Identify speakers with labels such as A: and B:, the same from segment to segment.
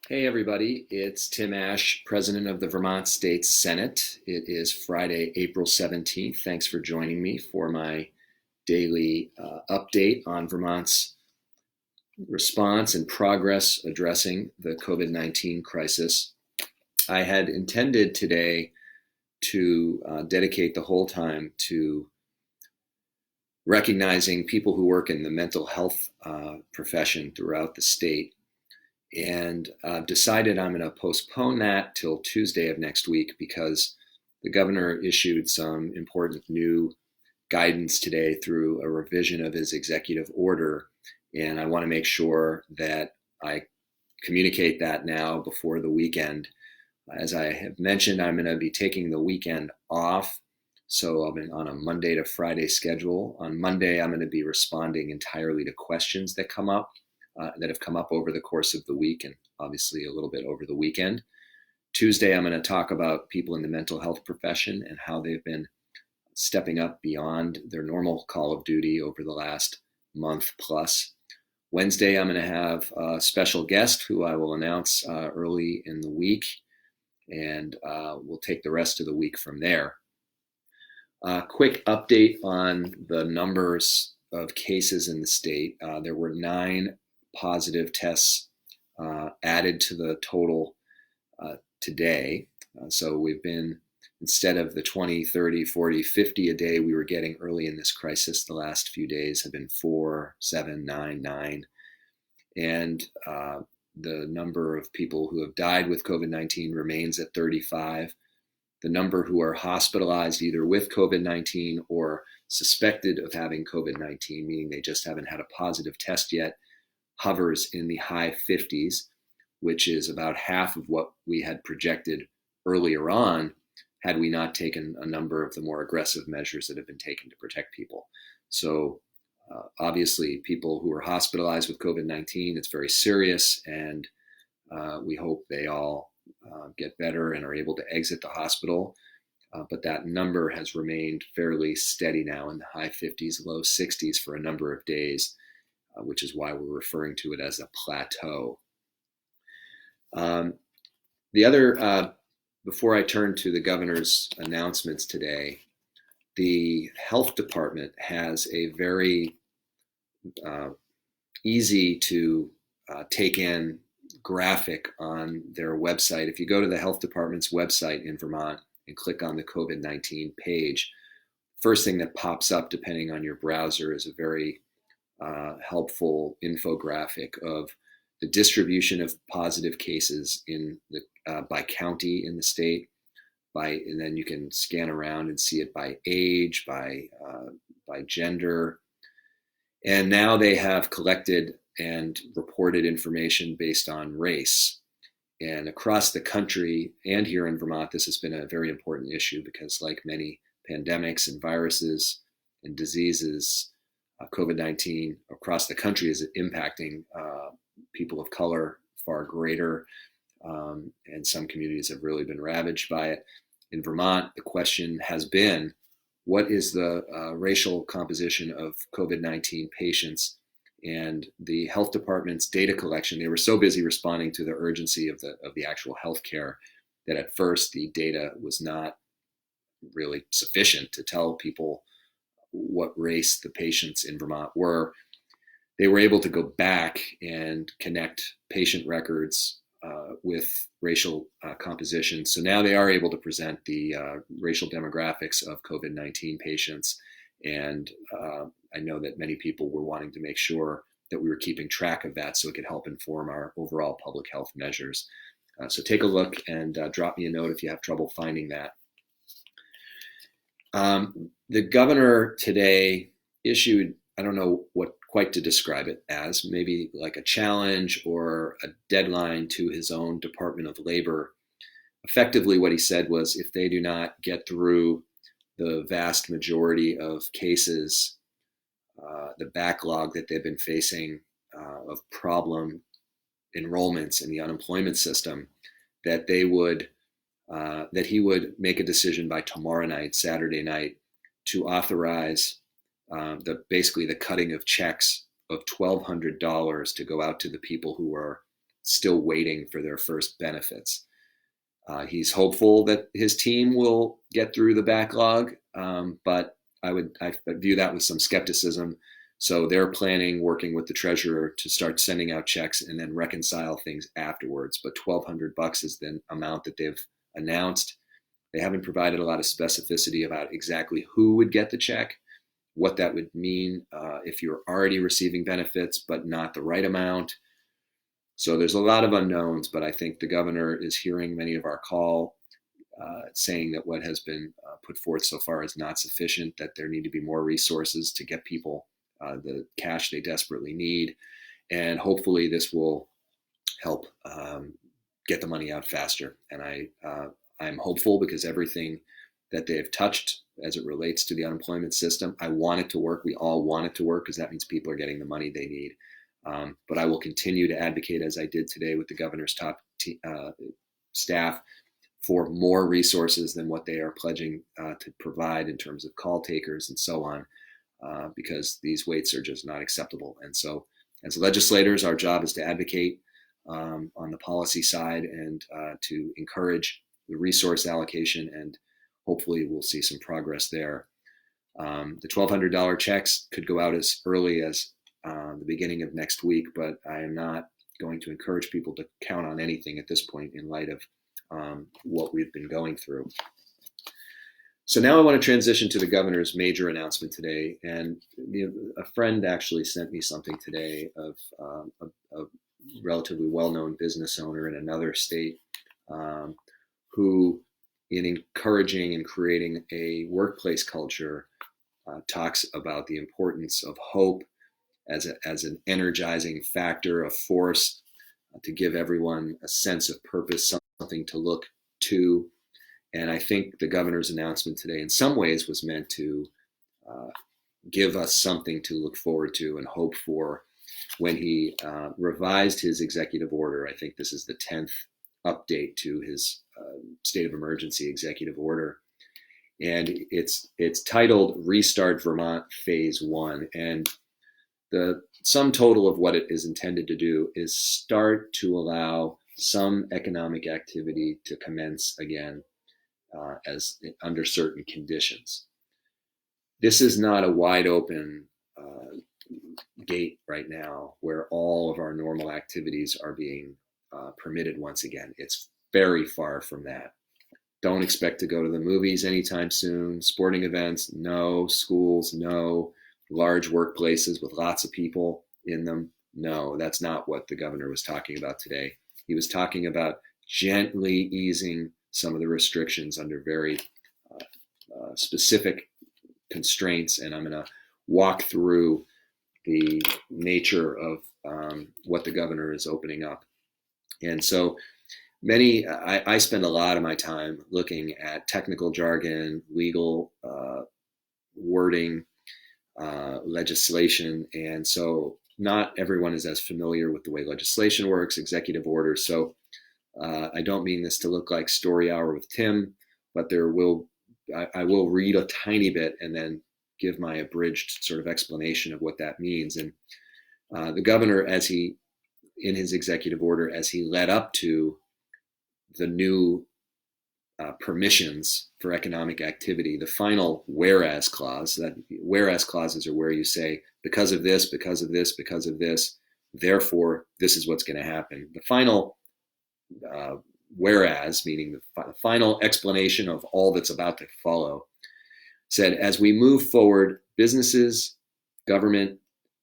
A: Hey everybody, it's Tim Ashe, President of the Vermont State Senate. It is Friday, April 17th. Thanks for joining me for my daily update on Vermont's response and progress addressing the COVID-19 crisis. I had intended today to dedicate the whole time to recognizing people who work in the mental health profession throughout the state, and decided I'm going to postpone that till Tuesday of next week because the governor issued some important new guidance today through a revision of his executive order. And I want to make sure that I communicate that now before the weekend. As I have mentioned, I'm going to be taking the weekend off. So I've been on a Monday to Friday schedule. On Monday, I'm going to be responding entirely to questions that have come up over the course of the week and obviously a little bit over the weekend. Tuesday, I'm going to talk about people in the mental health profession and how they've been stepping up beyond their normal call of duty over the last month plus. Wednesday, I'm going to have a special guest who I will announce early in the week, and we'll take the rest of the week from there. Quick update on the numbers of cases in the state. There were 9 positive tests added to the total today. So we've been, instead of the 20, 30, 40, 50 a day we were getting early in this crisis, the last few days have been 4, 7, 9, 9. And the number of people who have died with COVID-19 remains at 35. The number who are hospitalized either with COVID-19 or suspected of having COVID-19, meaning they just haven't had a positive test yet, hovers in the high 50s, which is about half of what we had projected earlier on had we not taken a number of the more aggressive measures that have been taken to protect people. So obviously, people who are hospitalized with COVID-19, it's very serious, and we hope they all get better and are able to exit the hospital. But that number has remained fairly steady now in the high 50s, low 60s for a number of days, which is why we're referring to it as a plateau. Before I turn to the governor's announcements today, the health department has a very easy to take in graphic on their website. If you go to the health department's website in Vermont and click on the COVID-19 page, first thing that pops up, depending on your browser, is a very helpful infographic of the distribution of positive cases in the by county in the state, and then you can scan around and see it by age, by gender, and now they have collected and reported information based on race. And across the country and here in Vermont, this has been a very important issue because, like many pandemics and viruses and diseases, COVID-19 across the country is impacting people of color far greater, and some communities have really been ravaged by it. In Vermont, the question has been, what is the racial composition of COVID-19 patients? And the health department's data collection, they were so busy responding to the urgency of the actual healthcare that at first the data was not really sufficient to tell people what race the patients in Vermont were. They were able to go back and connect patient records with racial composition. So now they are able to present the racial demographics of COVID-19 patients. And I know that many people were wanting to make sure that we were keeping track of that so it could help inform our overall public health measures. So take a look and drop me a note if you have trouble finding that. The governor today issued, I don't know what quite to describe it as, maybe like a challenge or a deadline to his own Department of Labor. Effectively, what he said was if they do not get through the vast majority of cases, the backlog that they've been facing of problem enrollments in the unemployment system, that he would make a decision by tomorrow night, Saturday night, to authorize basically the cutting of checks of $1,200 to go out to the people who are still waiting for their first benefits. He's hopeful that his team will get through the backlog, but I view that with some skepticism. So they're planning, working with the treasurer, to start sending out checks and then reconcile things afterwards. But $1,200 is the amount that they've announced. They haven't provided a lot of specificity about exactly who would get the check, what that would mean if you're already receiving benefits but not the right amount. So there's a lot of unknowns, but I think the governor is hearing many of our call, saying that what has been put forth so far is not sufficient, that there need to be more resources to get people the cash they desperately need. And hopefully this will help get the money out faster. And I'm hopeful, because everything that they've touched as it relates to the unemployment system, I want it to work. We all want it to work, because that means people are getting the money they need. But I will continue to advocate, as I did today with the governor's top staff, for more resources than what they are pledging to provide in terms of call takers and so on, because these waits are just not acceptable. And so as legislators, our job is to advocate on the policy side and to encourage the resource allocation, and hopefully we'll see some progress there. The $1,200 checks could go out as early as the beginning of next week, but I am not going to encourage people to count on anything at this point in light of what we've been going through. So now I want to transition to the governor's major announcement today. And a friend actually sent me something today of a relatively well-known business owner in another state who, in encouraging and creating a workplace culture, talks about the importance of hope as an energizing factor, a force to give everyone a sense of purpose, something to look to. And I think the governor's announcement today in some ways was meant to give us something to look forward to and hope for. When he revised his executive order, I think this is the 10th update to his state of emergency executive order. And it's titled Restart Vermont Phase 1. And the sum total of what it is intended to do is start to allow some economic activity to commence again as under certain conditions. This is not a wide open gate right now where all of our normal activities are being permitted once again. It's very far from that. Don't expect to go to the movies anytime soon. Sporting events, no. Schools, no. Large workplaces with lots of people in them, no. That's not what the governor was talking about today. He was talking about gently easing some of the restrictions under very specific constraints, and I'm going to walk through the nature of what the governor is opening up. And so I spend a lot of my time looking at technical jargon, legal wording, legislation, and so not everyone is as familiar with the way legislation works, executive orders. So I don't mean this to look like story hour with Tim, but I will read a tiny bit and then give my abridged sort of explanation of what that means. And the governor, in his executive order, as he led up to the new permissions for economic activity, the final whereas clause, that whereas clauses are where you say, because of this, because of this, because of this, therefore, this is what's going to happen. The final whereas, meaning the final explanation of all that's about to follow, said, as we move forward, businesses, government,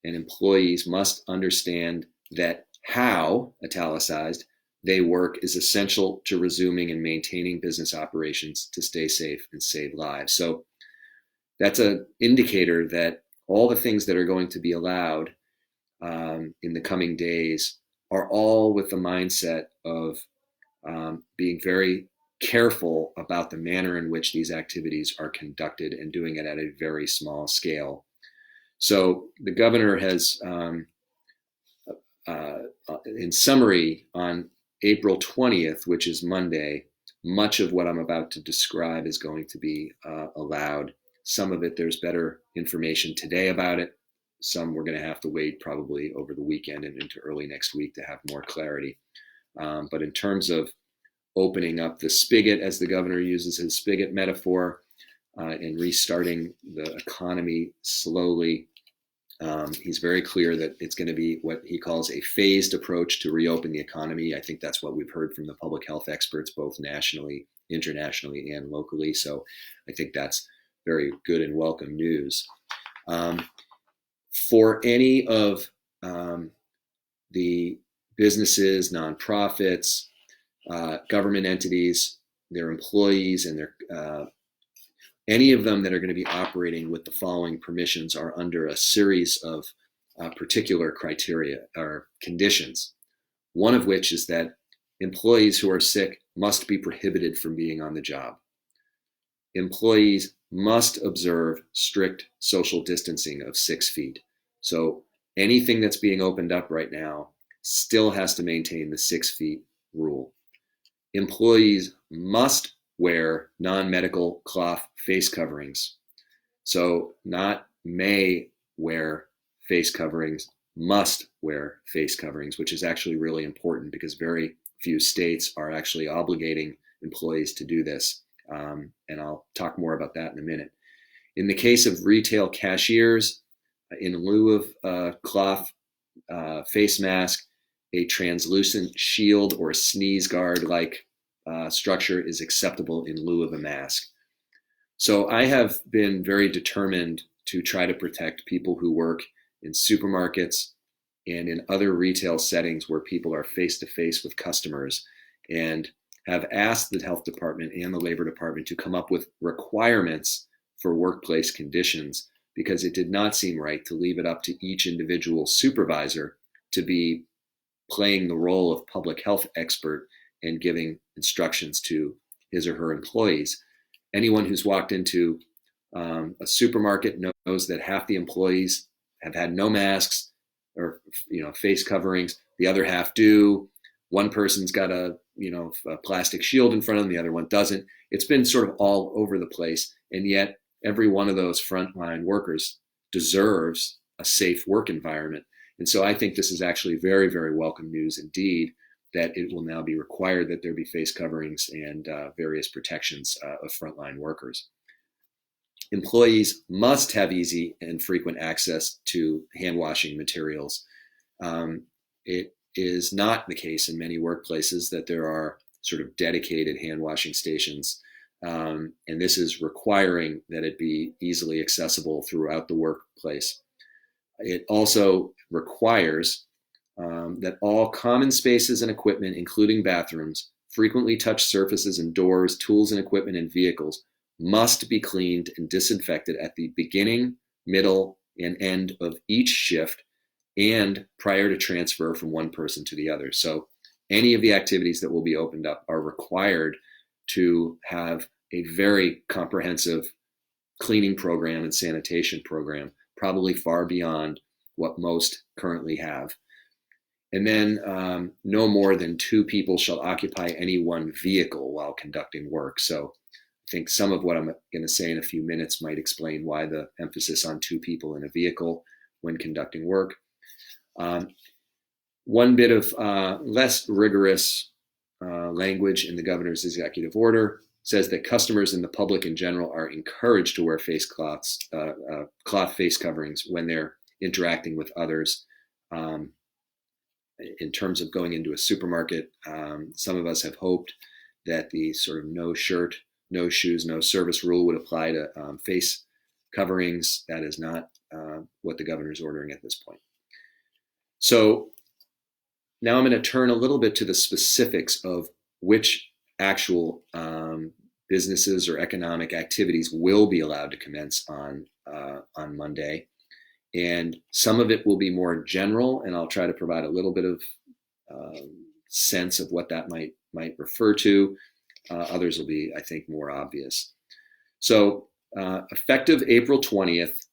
A: and employees must understand that how, italicized, they work is essential to resuming and maintaining business operations to stay safe and save lives. So that's an indicator that all the things that are going to be allowed in the coming days are all with the mindset of being very careful about the manner in which these activities are conducted and doing it at a very small scale. So the governor has, in summary, on April 20th, which is Monday, much of what I'm about to describe is going to be allowed. Some of it, there's better information today about it. some we're going to have to wait probably over the weekend and into early next week to have more clarity. But in terms of opening up the spigot, as the governor uses his spigot metaphor, and restarting the economy slowly, he's very clear that it's going to be what he calls a phased approach to reopen the economy. I think that's what we've heard from the public health experts, both nationally, internationally, and locally. So I think that's very good and welcome news. For any of the businesses, nonprofits, government entities, their employees, and their any of them that are going to be operating with the following permissions are under a series of particular criteria or conditions. One of which is that employees who are sick must be prohibited from being on the job. Employees must observe strict social distancing of 6 feet. So anything that's being opened up right now still has to maintain the 6 feet rule. Employees must wear non-medical cloth face coverings. So not may wear face coverings, must wear face coverings, which is actually really important because very few states are actually obligating employees to do this. And I'll talk more about that in a minute. In the case of retail cashiers, in lieu of cloth face mask, a translucent shield or sneeze guard like structure is acceptable in lieu of a mask. So I have been very determined to try to protect people who work in supermarkets and in other retail settings where people are face to face with customers, and have asked the health department and the labor department to come up with requirements for workplace conditions, because it did not seem right to leave it up to each individual supervisor to be playing the role of public health expert and giving instructions to his or her employees. Anyone who's walked into a supermarket knows that half the employees have had no masks or face coverings. The other half do. One person's got a plastic shield in front of them. The other one doesn't. It's been sort of all over the place, and yet every one of those frontline workers deserves a safe work environment. And so I think this is actually very, very welcome news indeed, that it will now be required that there be face coverings and various protections of frontline workers. Employees must have easy and frequent access to hand washing materials. It is not the case in many workplaces that there are sort of dedicated hand washing stations. And this is requiring that it be easily accessible throughout the workplace. It also requires that all common spaces and equipment, including bathrooms, frequently touched surfaces and doors, tools and equipment, and vehicles must be cleaned and disinfected at the beginning, middle, and end of each shift and prior to transfer from one person to the other. So any of the activities that will be opened up are required to have a very comprehensive cleaning program and sanitation program, probably far beyond what most currently have. And then no more than 2 people shall occupy any one vehicle while conducting work. So I think some of what I'm going to say in a few minutes might explain why the emphasis on 2 people in a vehicle when conducting work. One bit of less rigorous language in the governor's executive order says that customers and the public in general are encouraged to wear cloth face coverings when they're interacting with others. In terms of going into a supermarket, some of us have hoped that the sort of no shirt, no shoes, no service rule would apply to face coverings. That is not what the governor's ordering at this point. So now I'm going to turn a little bit to the specifics of which actual businesses or economic activities will be allowed to commence on Monday. And some of it will be more general, and I'll try to provide a little bit of sense of what that might refer to. Others will be, I think, more obvious. So effective April 20th,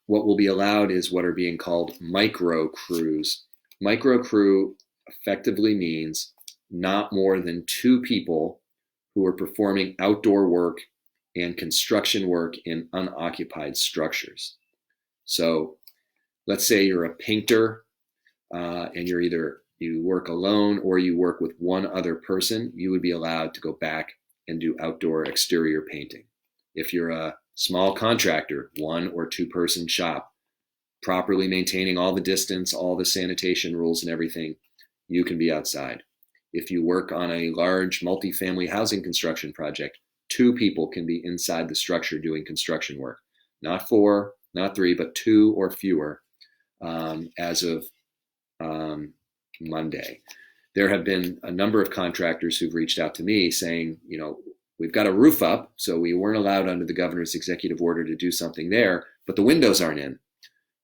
A: what will be allowed is what are being called micro crews. Micro crew effectively means not more than 2 people who are performing outdoor work and construction work in unoccupied structures. So let's say you're a painter and you work alone or you work with one other person, you would be allowed to go back and do outdoor exterior painting. If you're a small contractor, 1 or 2 person shop, properly maintaining all the distance, all the sanitation rules and everything, you can be outside. If you work on a large multifamily housing construction project, 2 people can be inside the structure doing construction work. Not 4, not 3, but 2 or fewer as of Monday. There have been a number of contractors who've reached out to me saying, we've got a roof up, so we weren't allowed under the governor's executive order to do something there, but the windows aren't in.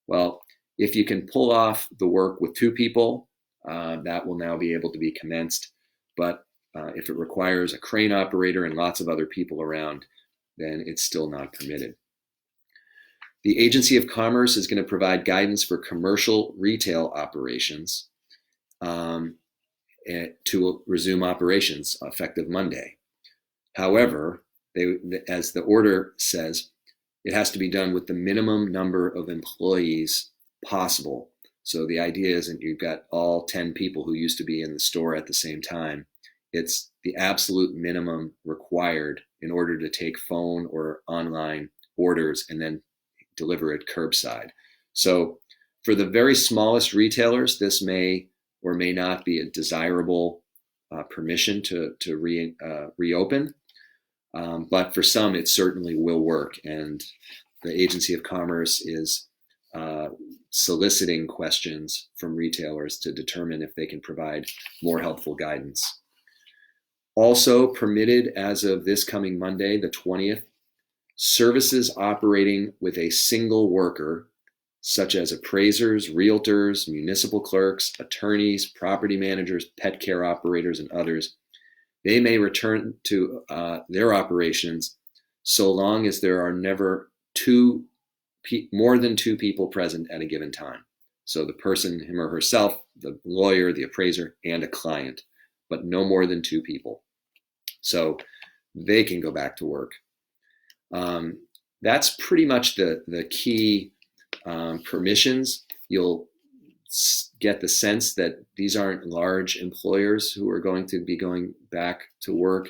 A: Well, if you can pull off the work with 2 people, that will now be able to be commenced. But if it requires a crane operator and lots of other people around, then it's still not permitted. The Agency of Commerce is going to provide guidance for commercial retail operations to resume operations effective Monday. However, as the order says, it has to be done with the minimum number of employees possible. So the idea isn't you've got all 10 people who used to be in the store at the same time. It's the absolute minimum required in order to take phone or online orders and then deliver it curbside. So for the very smallest retailers, this may or may not be a desirable permission to reopen. But for some, it certainly will work. And the Agency of Commerce is soliciting questions from retailers to determine if they can provide more helpful guidance. Also permitted as of this coming Monday, the 20th, services operating with a single worker, such as appraisers, realtors, municipal clerks, attorneys, property managers, pet care operators, and others. They may return to their operations so long as there are never more than 2 people present at a given time. So the person, him or herself, the lawyer, the appraiser, and a client, but no more than 2 people. So they can go back to work. That's pretty much the key permissions. You'll get the sense that these aren't large employers who are going to be going back to work.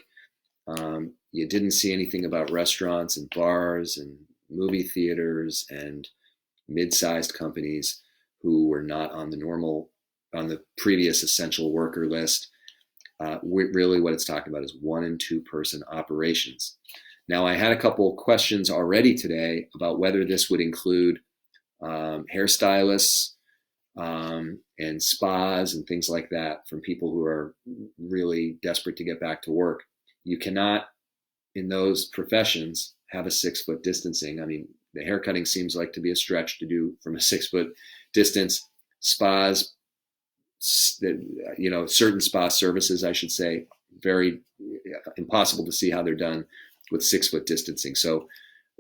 A: You didn't see anything about restaurants and bars and movie theaters and mid-sized companies who were not on the previous essential worker list. Really what it's talking about is 1 and 2 person operations. Now, I had a couple questions already today about whether this would include hairstylists and spas and things like that from people who are really desperate to get back to work. You cannot, in those professions, have a 6-foot distancing. I mean, the haircutting seems like to be a stretch to do from a 6-foot distance. Spas, certain spa services, I should say, very impossible to see how they're done with 6-foot distancing. So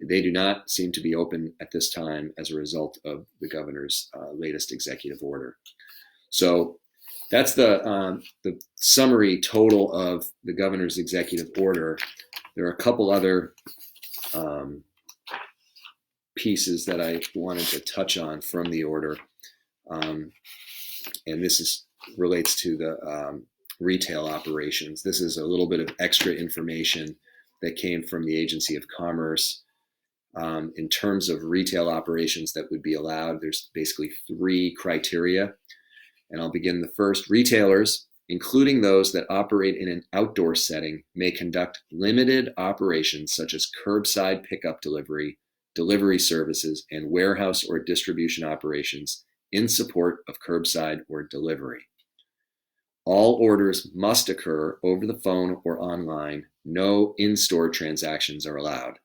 A: they do not seem to be open at this time as a result of the governor's latest executive order. So that's the summary total of the governor's executive order. There are a couple other pieces that I wanted to touch on from the order. And this relates to the retail operations. This is a little bit of extra information that came from the Agency of Commerce. In terms of retail operations that would be allowed, there's basically 3 criteria. And I'll begin the first. Retailers, including those that operate in an outdoor setting, may conduct limited operations such as curbside pickup delivery, delivery services, and warehouse or distribution operations in support of curbside or delivery. All orders must occur over the phone or online. No in-store transactions are allowed.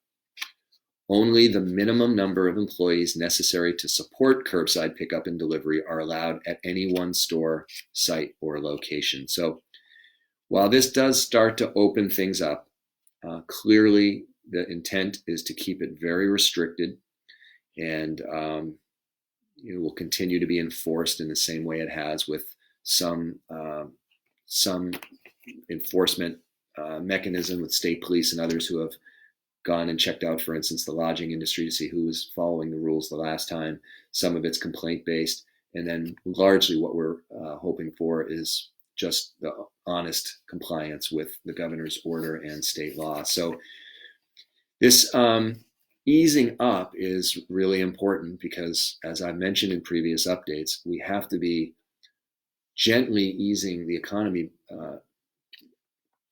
A: Only the minimum number of employees necessary to support curbside pickup and delivery are allowed at any one store, site, or location. So while this does start to open things up, clearly the intent is to keep it very restricted, and it will continue to be enforced in the same way it has, with some enforcement mechanism with state police and others who have gone and checked out, for instance, the lodging industry to see who was following the rules the last time. Some of it's complaint-based. And then largely what we're hoping for is just the honest compliance with the governor's order and state law. So this easing up is really important because, as I mentioned in previous updates, we have to be gently easing the economy,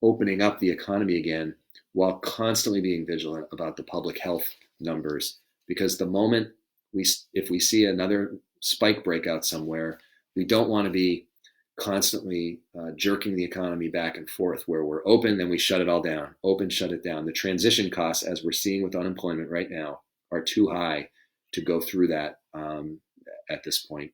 A: opening up the economy again, while constantly being vigilant about the public health numbers. Because the moment if we see another spike breakout somewhere, we don't want to be constantly jerking the economy back and forth, where we're open, then we shut it all down, open, shut it down. The transition costs, as we're seeing with unemployment right now, are too high to go through that at this point.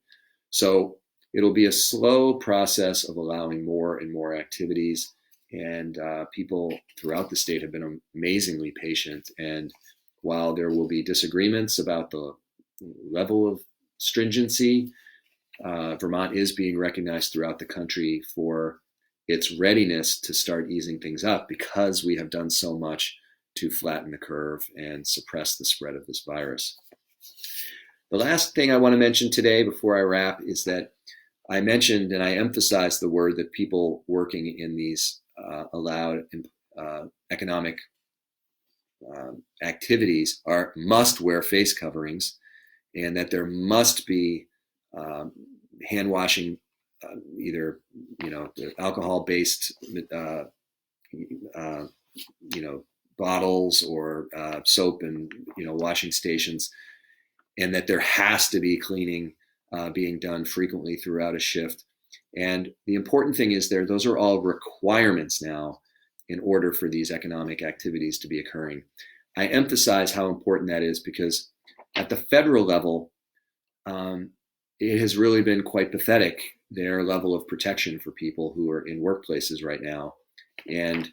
A: So it'll be a slow process of allowing more and more activities, and people throughout the state have been amazingly patient. And while there will be disagreements about the level of stringency, Vermont is being recognized throughout the country for its readiness to start easing things up, because we have done so much to flatten the curve and suppress the spread of this virus. The last thing I want to mention today before I wrap is that I mentioned and I emphasized the word that people working in these allowed economic activities must wear face coverings, and that there must be hand washing, either alcohol-based bottles or soap and washing stations, and that there has to be cleaning being done frequently throughout a shift. And the important thing is those are all requirements now in order for these economic activities to be occurring. I emphasize how important that is because at the federal level, it has really been quite pathetic, their level of protection for people who are in workplaces right now. And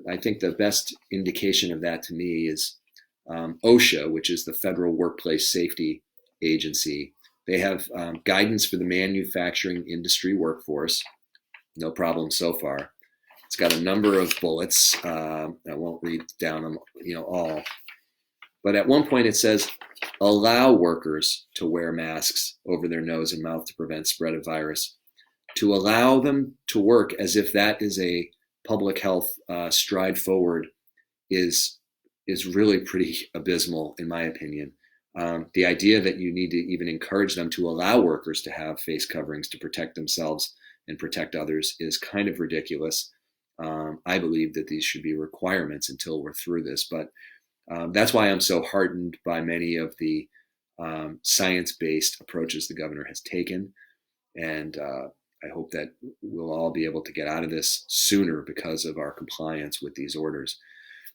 A: I think the best indication of that to me is OSHA, which is the Federal Workplace Safety Agency. They have guidance for the manufacturing industry workforce. No problem so far. It's got a number of bullets. I won't read down them, all. But at one point it says, allow workers to wear masks over their nose and mouth to prevent spread of virus. To allow them to work as if that is a public health stride forward is really pretty abysmal, in my opinion. The idea that you need to even encourage them to allow workers to have face coverings to protect themselves and protect others is kind of ridiculous. I believe that these should be requirements until we're through this, but that's why I'm so heartened by many of the science-based approaches the governor has taken. And I hope that we'll all be able to get out of this sooner because of our compliance with these orders.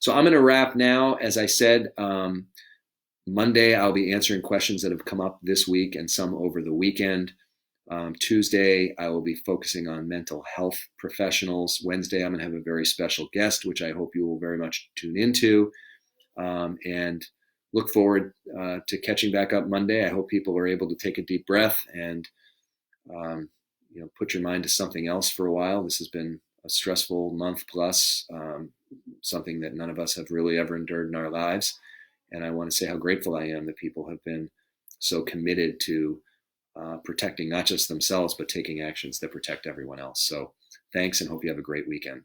A: So I'm going to wrap now. As I said, Monday I'll be answering questions that have come up this week and some over the weekend. Tuesday I will be focusing on mental health professionals. Wednesday I'm going to have a very special guest, which I hope you will very much tune into. And look forward to catching back up Monday. I hope people are able to take a deep breath and put your mind to something else for a while. This has been a stressful month plus, something that none of us have really ever endured in our lives. And I want to say how grateful I am that people have been so committed to protecting not just themselves, but taking actions that protect everyone else. So thanks, and hope you have a great weekend.